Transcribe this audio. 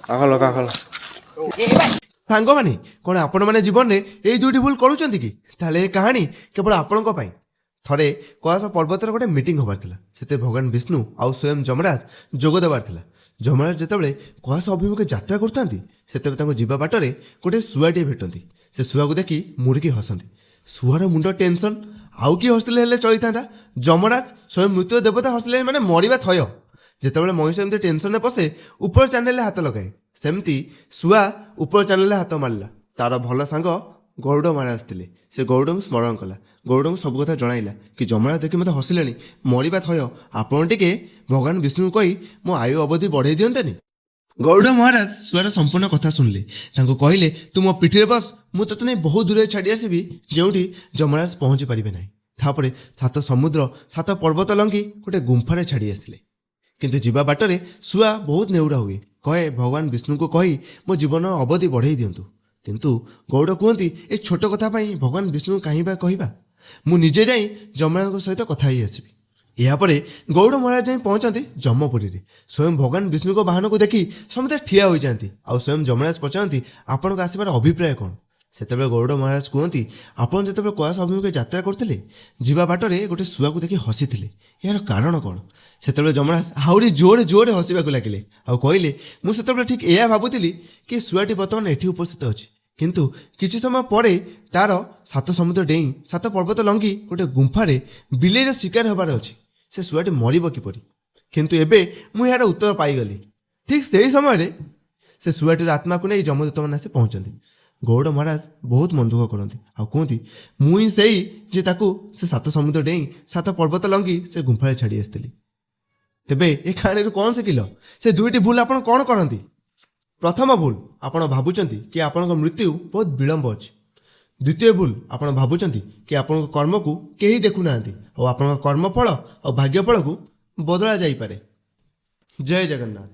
କାଖଲ କାଖଲ। ସାଙ୍ଗମାନେ କ'ଣ ଆପଣମାନେ ଜୀବନରେ ଏଇ ଦୁଇଟି ଭୁଲ କରୁଛନ୍ତି କି? ତାହେଲେ ଏ କାହାଣୀ କେବଳ ଆପଣଙ୍କ ପାଇଁ। ଥରେ କୈଳାସ ପର୍ବତରେ ଗୋଟେ ମିଟିଂ ହେବାର ଥିଲା। ସେଥିରେ ଭଗବାନ ବିଷ୍ଣୁ ଆଉ ସ୍ୱୟଂ ଯମରାଜ ଯୋଗ ଦେବାର ଥିଲା। ଯମରାଜ ଯେତେବେଳେ କୈଳାସ ଅଭିମୁଖେ ଯାତ୍ରା କରୁଥାନ୍ତି ସେତେବେଳେ ତାଙ୍କୁ ଯିବା ବାଟରେ ଗୋଟେ ଶୁଆଟିଏ ଭେଟନ୍ତି। ସେ ଶୁଆକୁ ଦେଖି ମୁଡ଼ିକି ହସନ୍ତି। ଶୁଆର ମୁଣ୍ଡ ଟେନସନ୍। ଆଉ କିଏ ହସିଥିଲେ ହେଲେ ଚଳିଥାନ୍ତା, ଯମରାଜ ସ୍ୱୟଂ ମୃତ୍ୟୁ ଦେବତା ହସିଲେ ମାନେ ମରିବା ଥୟ। ଯେତେବେଳେ ମଣିଷ ଏମିତି ଟେନସନରେ ପଶେ ଉପର ଚ୍ୟାନେଲରେ ହାତ ଲଗାଏ, ସେମିତି ଶୁଆ ଉପର ଚ୍ୟାନେଲରେ ହାତ ମାରିଲା। ତାର ଭଲ ସାଙ୍ଗ ଗରୁଡ଼ ମହାରାଜ ଥିଲେ। ସେ ଗରୁଡ଼ଙ୍କୁ ସ୍ମରଣ କଲା। ଗରୁଡ଼ଙ୍କୁ ସବୁ କଥା ଜଣାଇଲା କି ଯମରାଜ ଦେଖି ମୋତେ ହସିଲେଣି, ମରିବା ଥୟ, ଆପଣ ଟିକେ ଭଗବାନ ବିଷ୍ଣୁଙ୍କୁ କହି ମୋ ଆୟୁ ଅବଧି ବଢ଼େଇ ଦିଅନ୍ତେନି। ଗରୁଡ଼ ମହାରାଜ ଶୁଆର ସମ୍ପୂର୍ଣ୍ଣ କଥା ଶୁଣିଲେ। ତାଙ୍କୁ କହିଲେ, ତୁ ମୋ ପିଠିରେ ବସ, ମୁଁ ତୋତେ ନେଇ ବହୁତ ଦୂରରେ ଛାଡ଼ି ଆସିବି ଯେଉଁଠି ଯମରାଜ ପହଞ୍ଚି ପାରିବେ ନାହିଁ। ତାପରେ 7 ସମୁଦ୍ର 7 ପର୍ବତ ଲଙ୍ଘି ଗୋଟେ ଗୁମ୍ଫାରେ ଛାଡ଼ି ଆସିଲେ। କିନ୍ତୁ ଯିବା ବାଟରେ ଶୁଆ ବହୁତ ନେଉରା ହୁଏ, କହେ ଭଗବାନ ବିଷ୍ଣୁଙ୍କୁ କହି ମୋ ଜୀବନ ଅବଧି ବଢ଼େଇ ଦିଅନ୍ତୁ। କିନ୍ତୁ ଗରୁଡ଼ କୁହନ୍ତି, ଏ ଛୋଟ କଥା ପାଇଁ ଭଗବାନ ବିଷ୍ଣୁଙ୍କୁ କାହିଁ ବା କହିବା, ମୁଁ ନିଜେ ଯାଇ ଯମରାଜଙ୍କ ସହିତ କଥା ହେଇ ଆସିବି। ଏହାପରେ ଗରୁଡ଼ ମହାରାଜ ଯାଇ ପହଞ୍ଚନ୍ତି ଯମପୁରୀରେ। ସ୍ୱୟଂ ଭଗବାନ ବିଷ୍ଣୁଙ୍କ ବାହନକୁ ଦେଖି ସମସ୍ତେ ଠିଆ ହୋଇଯାଆନ୍ତି। ଆଉ ସ୍ୱୟଂ ଯମରାଜ ପଚାରନ୍ତି, ଆପଣଙ୍କ ଆସିବାର ଅଭିପ୍ରାୟ କ'ଣ? ସେତେବେଳେ ଗରୁଡ଼ ମହାରାଜ କୁହନ୍ତି, ଆପଣ ଯେତେବେଳେ କୈଳାସ ଅଭିମୁଖେ ଯାତ୍ରା କରୁଥିଲେ ଯିବା ବାଟରେ ଗୋଟେ ଶୁଆକୁ ଦେଖି ହସିଥିଲେ, ଏହାର କାରଣ କ'ଣ? ସେତେବେଳେ ଯମରାଜ ଆହୁରି ଜୋରେ ଜୋରେ ହସିବାକୁ ଲାଗିଲେ ଆଉ କହିଲେ, ମୁଁ ସେତେବେଳେ ଠିକ୍ ଏହା ଭାବୁଥିଲି କି ଶୁଆଟି ବର୍ତ୍ତମାନ ଏଠି ଉପସ୍ଥିତ ଅଛି, କିନ୍ତୁ କିଛି ସମୟ ପରେ ତାର 7 ସମୁଦ୍ର ଡେଇଁ 7 ପର୍ବତ ଲଙ୍ଘି ଗୋଟେ ଗୁମ୍ଫାରେ ବିଲେଇର ଶିକାର ହେବାର ଅଛି। ସେ ଶୁଆଟି ମରିବ କିପରି? କିନ୍ତୁ ଏବେ ମୁଁ ଏହାର ଉତ୍ତର ପାଇଗଲି। ଠିକ୍ ସେହି ସମୟରେ ସେ ଶୁଆଟିର ଆତ୍ମାକୁ ନେଇ ଯମଦୂତମାନେ ଆସି ପହଞ୍ଚନ୍ତି। ଗରୁଡ଼ ମହାରାଜ ବହୁତ ମନ ଦୁଃଖ କରନ୍ତି ଆଉ କୁହନ୍ତି, ମୁଁ ହିଁ ସେଇ ଯେ ତାକୁ ସେ 7 ସମୁଦ୍ର ଡେଇଁ 7 ପର୍ବତ ଲଙ୍ଘି ସେ ଗୁମ୍ଫାରେ ଛାଡ଼ି ଆସିଥିଲି। ତେବେ ଏ କାହାଣୀରୁ କ'ଣ ଶିଖିଲ? ସେ ଦୁଇଟି ଭୁଲ ଆପଣ କ'ଣ କରନ୍ତି? ପ୍ରଥମ ଭୁଲ, ଆପଣ ଭାବୁଛନ୍ତି କି ଆପଣଙ୍କ ମୃତ୍ୟୁ ବହୁତ ବିଳମ୍ବ ଅଛି। ଦ୍ୱିତୀୟ ଭୁଲ, ଆପଣ ଭାବୁଛନ୍ତି କି ଆପଣଙ୍କ କର୍ମକୁ କେହି ଦେଖୁନାହାନ୍ତି ଆଉ ଆପଣଙ୍କ କର୍ମଫଳ ଆଉ ଭାଗ୍ୟଫଳକୁ ବଦଳା ଯାଇପାରେ। ଜୟ ଜଗନ୍ନାଥ।